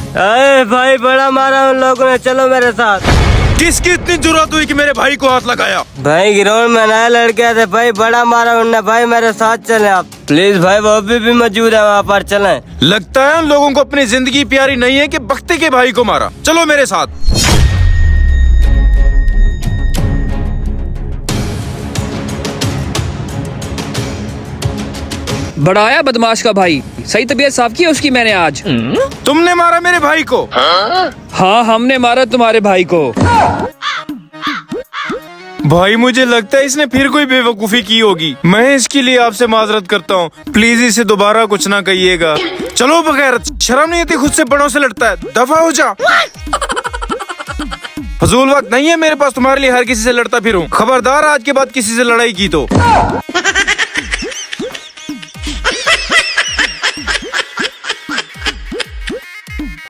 अरे भाई बड़ा मारा उन लोगों ने, चलो मेरे साथ। किसकी इतनी जरूरत हुई कि मेरे भाई को हाथ लगाया? भाई ग्राउंड में नए लड़के थे भाई, बड़ा मारा उनने भाई, मेरे साथ चले आप प्लीज भाई, वो अभी भी मौजूद है वहाँ पर, चलें। लगता है उन लोगों को अपनी जिंदगी प्यारी नहीं है कि बख्ते के भाई को मारा। चलो मेरे साथ। बड़ा आया बदमाश का भाई, सही तबीयत साफ की है उसकी मैंने आज। तुमने मारा मेरे भाई को? हाँ हमने मारा तुम्हारे भाई को। भाई मुझे लगता है इसने फिर कोई बेवकूफी की होगी। मैं इसके लिए आपसे माजरत करता हूँ, प्लीज इसे दोबारा कुछ ना कहिएगा। चलो बगैर शर्म नहीं आती, खुद से बड़ों से लड़ता है, दफा हो जा। फजूल वक्त नहीं है मेरे पास तुम्हारे लिए हर किसी से लड़ता फिरूं। खबरदार आज के बाद किसी से लड़ाई की तो।